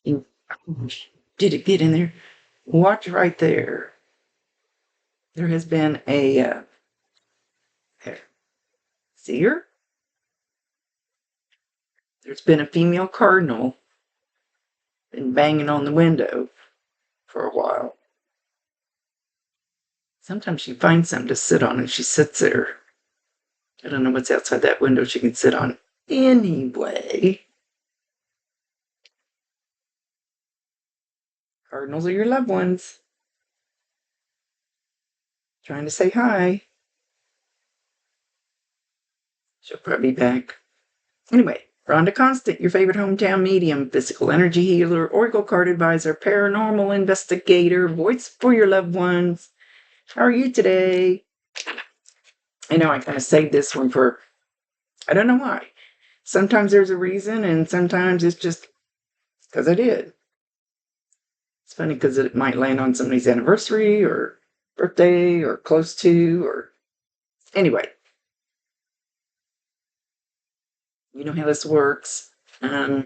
You, did it get in there? Watch right there. There has been a, there. See her? There's been a female cardinal been banging on the window for a while. Sometimes she finds something to sit on and she sits there. I don't know what's outside that window she can sit on. Anyway, cardinals are your loved ones. Trying to say hi. She'll probably be back. Anyway, Rhonda Constant, your favorite hometown medium, physical energy healer, oracle card advisor, paranormal investigator, voice for your loved ones. How are you today? I know I kind of saved this one for, I don't know why. Sometimes there's a reason, and sometimes it's just because I did. It's funny because it might land on somebody's anniversary or birthday or close to, or anyway. You know how this works. I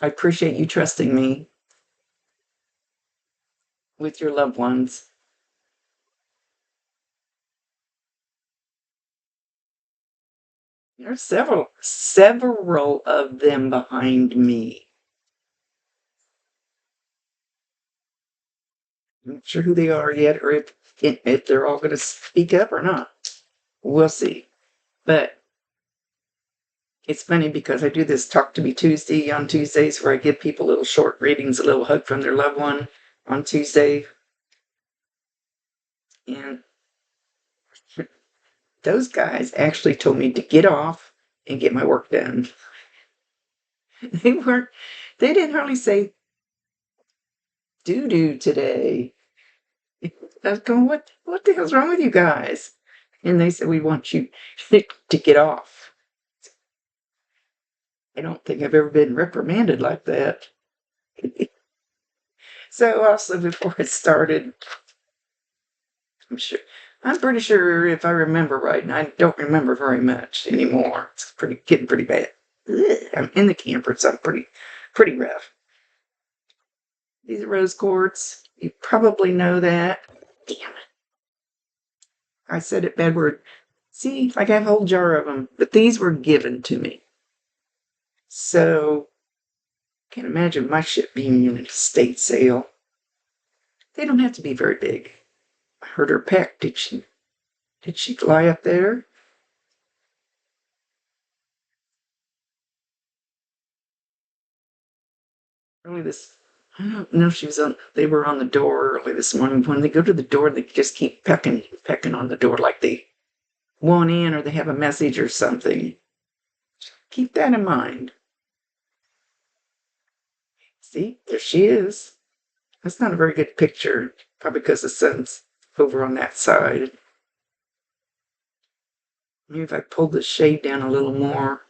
appreciate you trusting me with your loved ones. There's several of them behind me. I'm not sure who they are yet, or if they're all going to speak up or not. We'll see. But it's funny because I do this Talk to Me Tuesday on Tuesdays where I give people little short readings, a little hug from their loved one on Tuesday. And those guys actually told me to get off and get my work done. They didn't hardly say doo-doo today. I was going, what the hell's wrong with you guys? And they said, we want you to get off. I don't think I've ever been reprimanded like that. So also before it started, I'm pretty sure if I remember right, and I don't remember very much anymore. It's getting pretty bad. I'm in the camper, so I'm pretty rough. These are rose quartz. You probably know that. Damn it. I said it bad. See, like I have a whole jar of them, but these were given to me. So, can't imagine my ship being in an estate sale. They don't have to be very big. I heard her peck. Did she fly up there? Early this, I don't know if they were on the door early this morning. When they go to the door, they just keep pecking on the door like they want in or they have a message or something. Keep that in mind. See, there she is. That's not a very good picture, probably because the sun's over on that side. Maybe if I pulled the shade down a little more.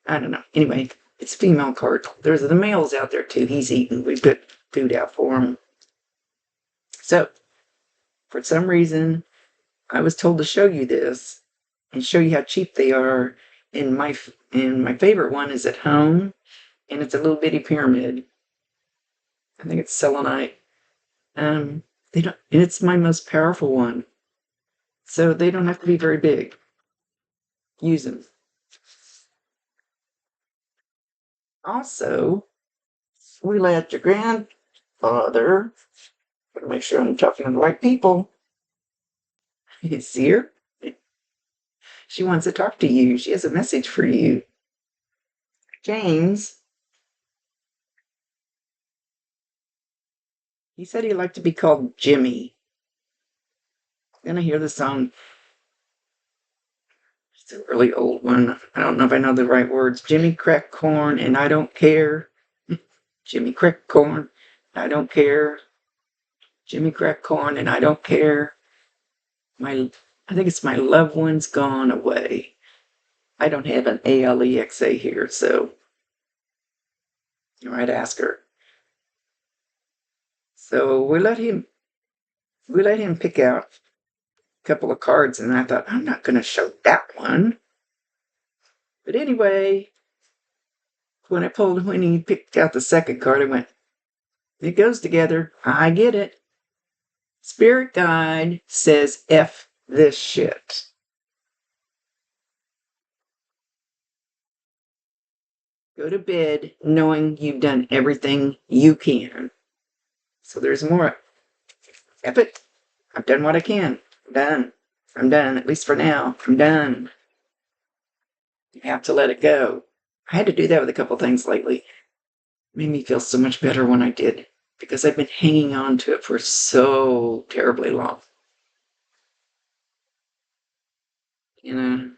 I don't know. Anyway, it's a female card. There's the males out there too. He's eating. We put food out for him. So, for some reason, I was told to show you this and show you how cheap they are. And my favorite one is at home, and it's a little bitty pyramid. I think it's selenite. They don't, and it's my most powerful one. So they don't have to be very big. Use them. Also, we let your grandfather, gotta make sure I'm talking to the right people. You see her? She wants to talk to you. She has a message for you. James, he said he'd like to be called Jimmy. Then I hear the song. It's a really old one. I don't know if I know the right words. Jimmy crack corn and I don't care. Jimmy crack corn, I don't care. Jimmy crack corn and I don't care. I think it's my loved one's gone away. I don't have an Alexa here, so you might ask her. So we let him pick out a couple of cards, and I thought, I'm not going to show that one. But anyway, when he picked out the second card, I went, it goes together. I get it. Spirit guide says F this shit. Go to bed knowing you've done everything you can. So there's more. F it. I've done what I can. I'm done. I'm done, at least for now. I'm done. You have to let it go. I had to do that with a couple things lately. It made me feel so much better when I did, because I've been hanging on to it for so terribly long. You know,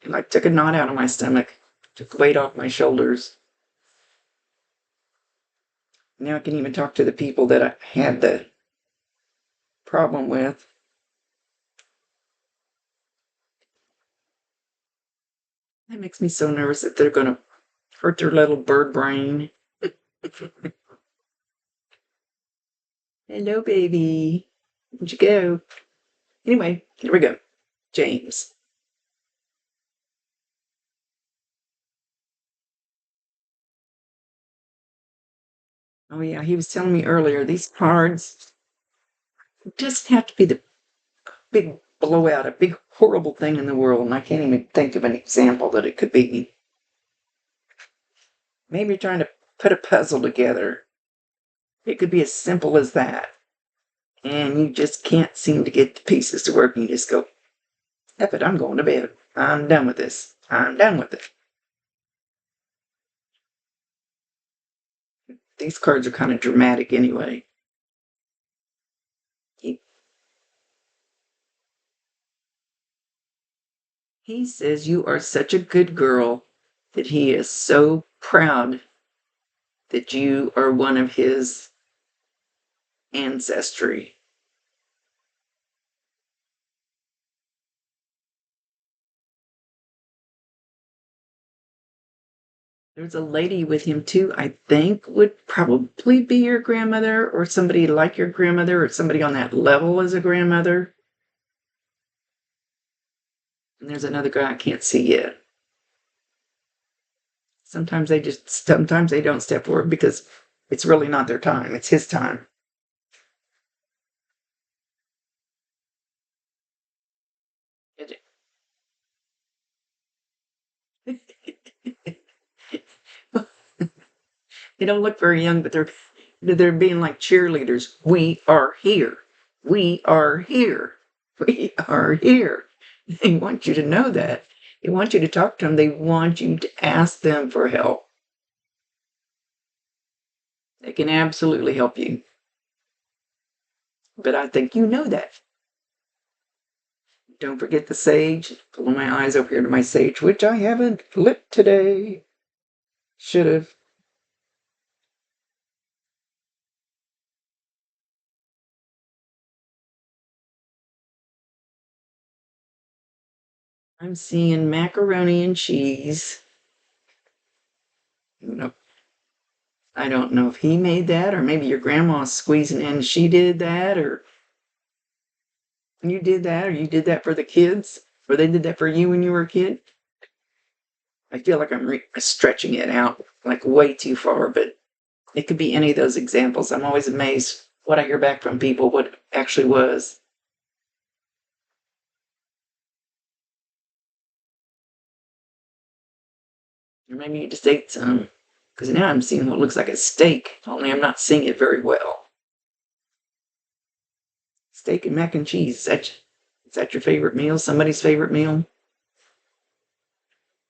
it like took a knot out of my stomach, took weight off my shoulders. Now I can even talk to the people that I had the problem with. That makes me so nervous that they're going to hurt their little bird brain. Hello, baby. Where'd you go? Anyway, here we go. James. Oh, yeah, he was telling me earlier, these cards just have to be the big blowout, a big horrible thing in the world, and I can't even think of an example that it could be. Maybe you're trying to put a puzzle together. It could be as simple as that. And you just can't seem to get the pieces to work, and you just go, F it, I'm going to bed. I'm done with this. I'm done with it. These cards are kind of dramatic anyway. He says you are such a good girl that he is so proud that you are one of his ancestry. There's a lady with him too, I think would probably be your grandmother, or somebody like your grandmother, or somebody on that level as a grandmother. And there's another guy I can't see yet. Sometimes they don't step forward because it's really not their time. It's his time. They don't look very young, but they're being like cheerleaders. We are here. We are here. We are here. They want you to know that. They want you to talk to them. They want you to ask them for help. They can absolutely help you. But I think you know that. Don't forget the sage. Pulling my eyes over here to my sage, which I haven't lit today. Should have. I'm seeing macaroni and cheese. Nope. I don't know if he made that, or maybe your grandma's squeezing in. She did that, or you did that, or you did that for the kids, or they did that for you when you were a kid. I feel like I'm stretching it out like way too far, but it could be any of those examples. I'm always amazed what I hear back from people, what it actually was. Or maybe you just ate some, because now I'm seeing what looks like a steak, only I'm not seeing it very well. Steak and mac and cheese. Is that your favorite meal? Somebody's favorite meal?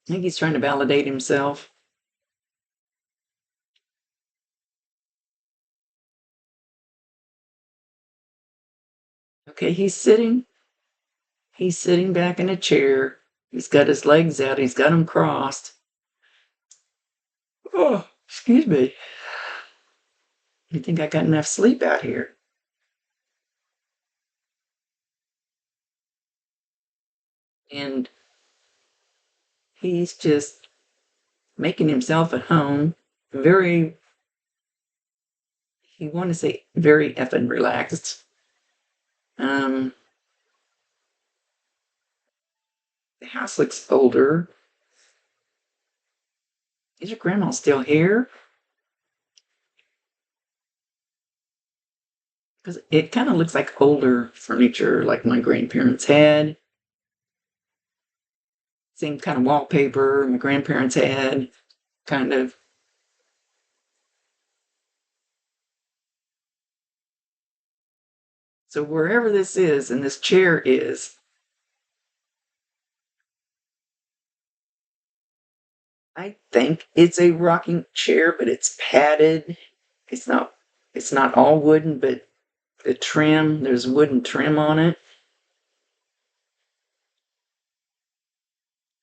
I think he's trying to validate himself. Okay, He's sitting back in a chair. He's got his legs out. He's got them crossed. Oh, excuse me. You think I got enough sleep out here? And he's just making himself at home. Very, you want to say very effing relaxed. The house looks older. Is your grandma still here? Because it kind of looks like older furniture like my grandparents had. Same kind of wallpaper my grandparents had, kind of. So wherever this is and this chair is, I think it's a rocking chair, but it's padded. It's not it's not all wooden, but the trim, there's wooden trim on it.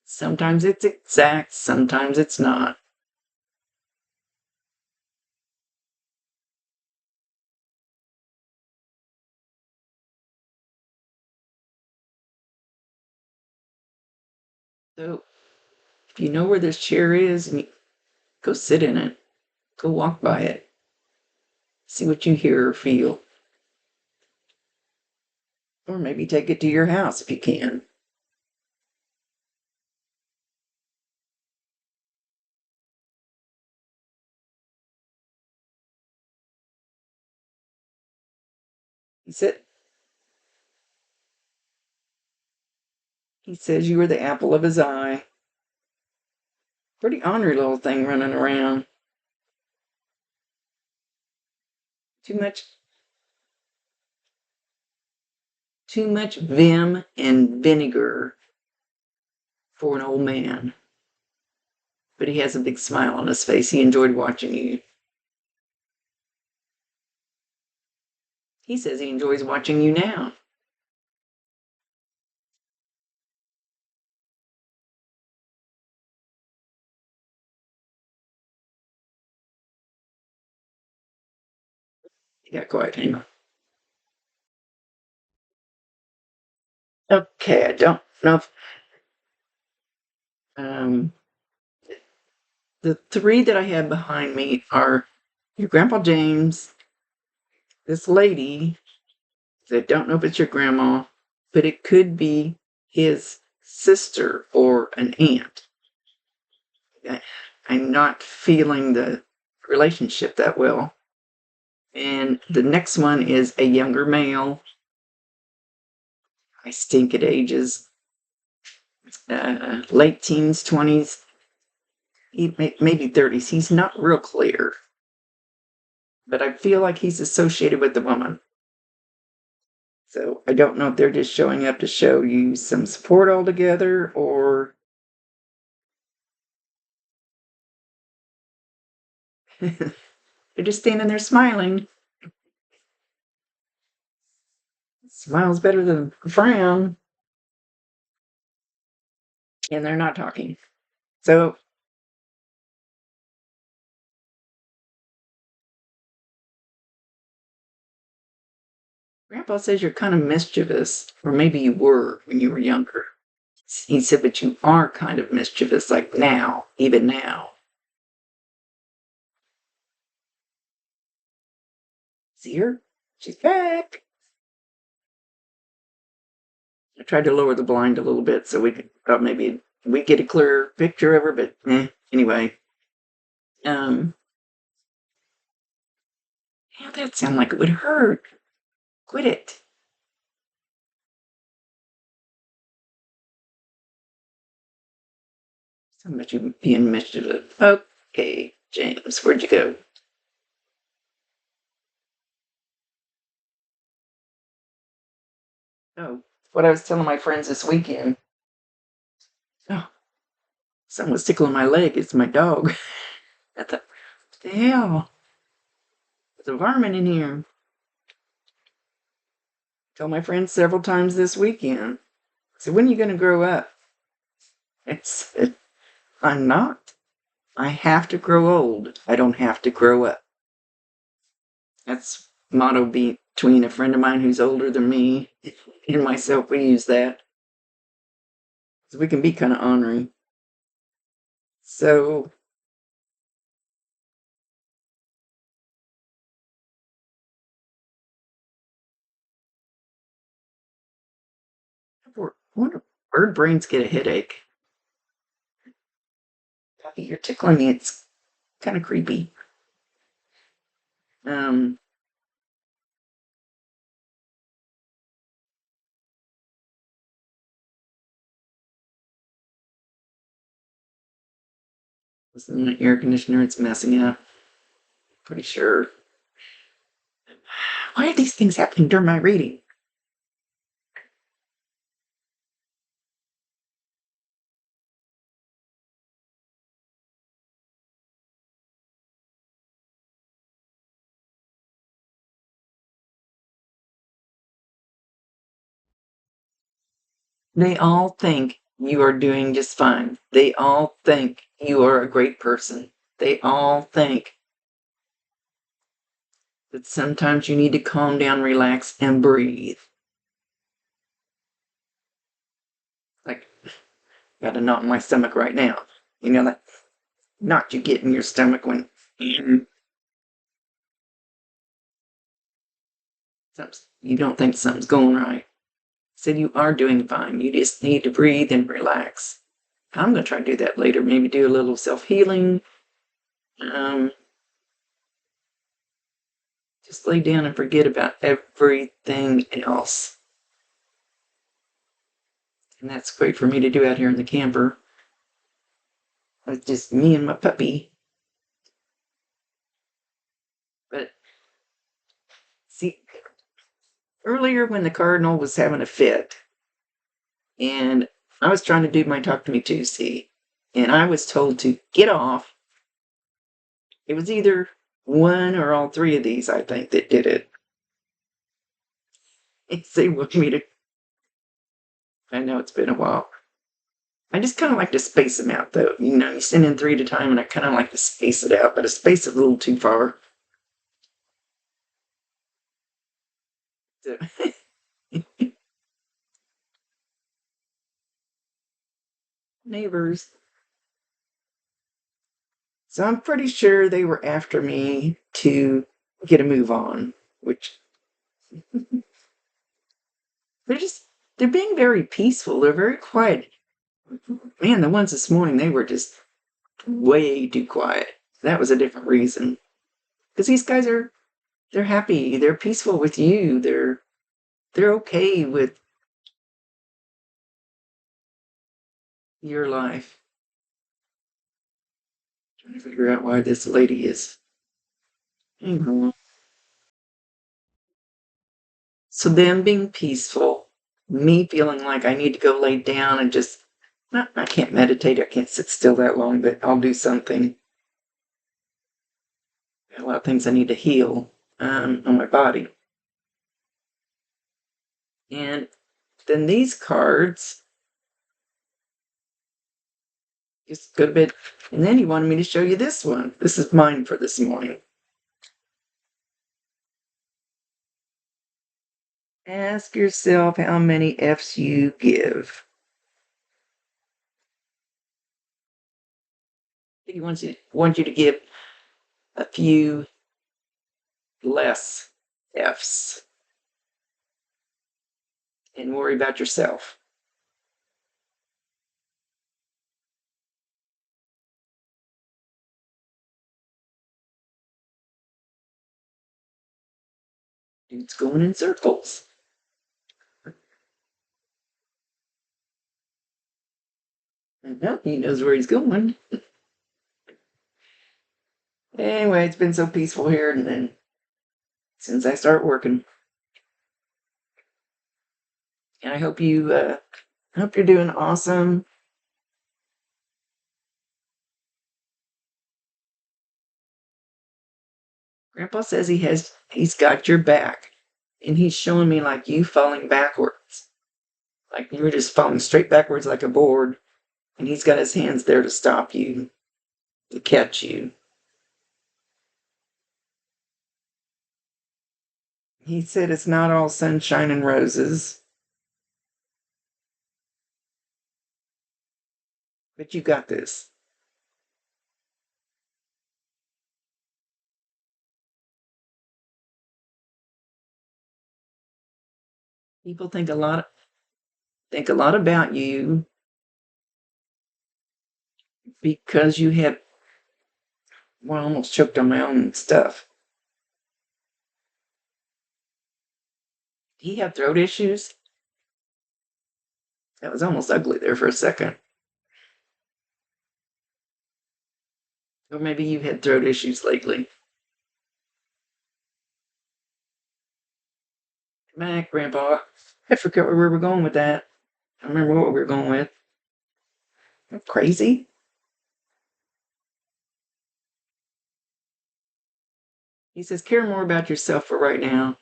Sometimes it's exact, sometimes it's not. So if you know where this chair is, and you go sit in it, go walk by it, see what you hear or feel. Or maybe take it to your house if you can. He said he says you were the apple of his eye. Pretty ornery little thing running around. Too much too much vim and vinegar for an old man. But he has a big smile on his face. He enjoyed watching you. He says he enjoys watching you now. He got quiet. Hang on. Okay, I don't know if um, the three that I have behind me are your Grandpa James, this lady. I don't know if it's your grandma, but it could be his sister or an aunt. I'm not feeling the relationship that well. And the next one is a younger male. I stink at ages, late teens, 20s, maybe 30s. He's not real clear, but I feel like he's associated with the woman. So I don't know if they're just showing up to show you some support altogether, or they're just standing there smiling. Smile's better than a frown. And they're not talking. So Grandpa says you're kind of mischievous, or maybe you were when you were younger. He said, but you are kind of mischievous, like now, even now. See her? She's back. I tried to lower the blind a little bit so we could thought maybe we get a clearer picture of her, but anyway. Um, yeah, that sounded like it would hurt. Quit it. So much you being mischievous. Okay, James, where'd you go? Oh, what I was telling my friends this weekend. Oh, someone was tickling my leg. It's my dog. I thought, what the hell? There's a varmint in here. Told my friends several times this weekend. I said, when are you going to grow up? I said, I'm not. I have to grow old. I don't have to grow up. That's motto between a friend of mine who's older than me and myself. We use that. So we can be kind of ornery. So I wonder, bird brains get a headache. puppy, you're tickling me. It's kind of creepy. This is an air conditioner. It's messing up. Pretty sure. Why are these things happening during my reading? They all think you are doing just fine. They all think you are a great person. They all think that sometimes you need to calm down, relax, and breathe. Like, got a knot in my stomach right now. You know that knot you get in your stomach when you don't think something's going right. Said you are doing fine. You just need to breathe and relax. I'm going to try to do that later. Maybe do a little self-healing. Just lay down and forget about everything else. And that's great for me to do out here in the camper. It's just me and my puppy. But see, earlier when the Cardinal was having a fit, and I was trying to do my Talk to Me Tuesday, and I was told to get off. It was either one or all three of these, I think, that did it. They want me to. I know it's been a while. I just kind of like to space them out, though. You know, you send in three at a time, and I kind of like to space it out, but I space it a little too far. So, neighbors. So I'm pretty sure they were after me to get a move on, which they're being very peaceful. They're very quiet. Man, the ones this morning, they were just way too quiet. That was a different reason. Because these guys they're happy. They're peaceful with you. They're okay with your life. Trying to figure out why this lady is. Anyway. So them being peaceful, me feeling like I need to go lay down and just, I can't meditate, I can't sit still that long, but I'll do something. A lot of things I need to heal on my body. And then these cards, just go to bed. And then he wanted me to show you this one. This is mine for this morning. Ask yourself how many F's you give. He wants you to give a few less F's and worry about yourself. It's going in circles. Well, he knows where he's going. Anyway, it's been so peaceful here, and then since I start working, and I hope you're doing awesome. Grandpa says he's got your back, and he's showing me like you falling backwards, like you were just falling straight backwards like a board, and he's got his hands there to stop you, to catch you. He said it's not all sunshine and roses, but you got this. People think a lot about you. because you have, well, I almost choked on my own stuff. He had throat issues. That was almost ugly there for a second. Or maybe you had throat issues lately. Come back, Grandpa. I forgot where we were going with that. I remember what we were going with. I'm crazy. He says, care more about yourself for right now.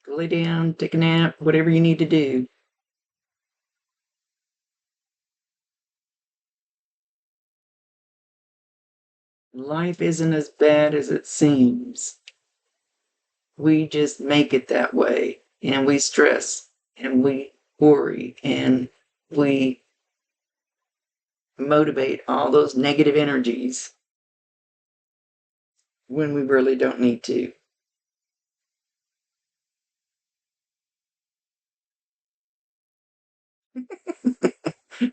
Go lay down, take a nap, whatever you need to do. Life isn't as bad as it seems. We just make it that way. And we stress and we worry and we motivate all those negative energies when we really don't need to.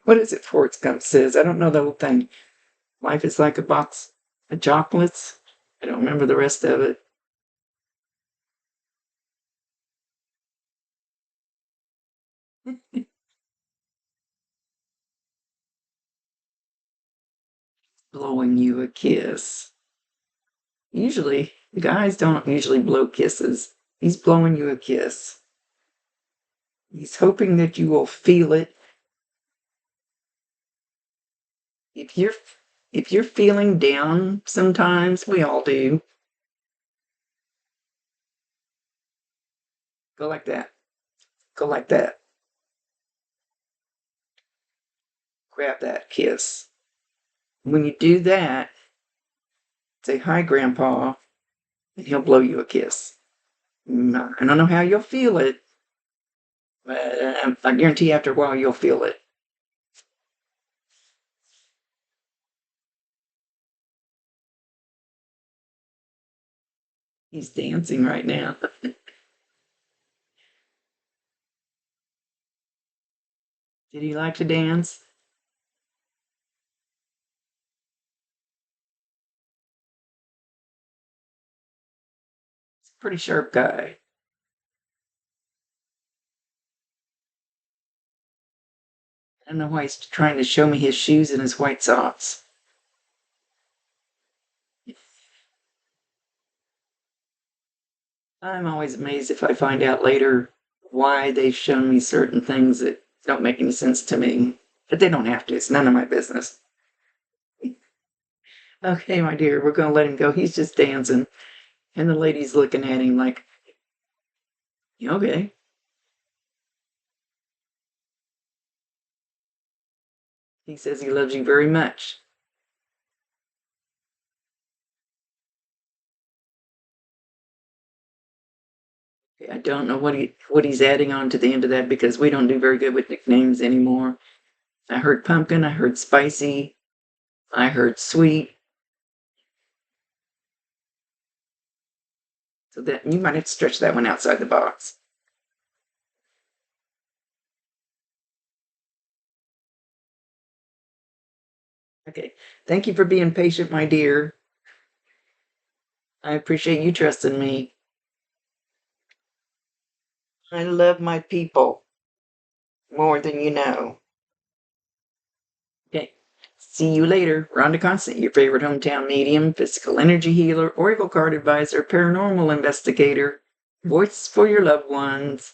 What is it Forrest Gump says? I don't know the whole thing. Life is like a box of chocolates. I don't remember the rest of it. Blowing you a kiss. Usually, the guys don't usually blow kisses. He's blowing you a kiss. He's hoping that you will feel it. If you're if you're feeling down sometimes, we all do. Go like that. Go like that. Grab that kiss. When you do that, say hi, Grandpa, and he'll blow you a kiss. I don't know how you'll feel it, but I guarantee after a while you'll feel it. He's dancing right now. Did he like to dance? He's a pretty sharp guy. I don't know why he's trying to show me his shoes and his white socks. I'm always amazed if I find out later why they've shown me certain things that don't make any sense to me. But they don't have to. It's none of my business. Okay, my dear, we're going to let him go. He's just dancing. And the lady's looking at him like, okay. He says he loves you very much. I don't know what he's adding on to the end of that because we don't do very good with nicknames anymore. I heard pumpkin, I heard spicy, I heard sweet. So that you might have to stretch that one outside the box. Okay. Thank you for being patient, my dear. I appreciate you trusting me. I love my people more than you know. Okay. See you later. Rhonda Constant, your favorite hometown medium, physical energy healer, oracle card advisor, paranormal investigator, voice for your loved ones.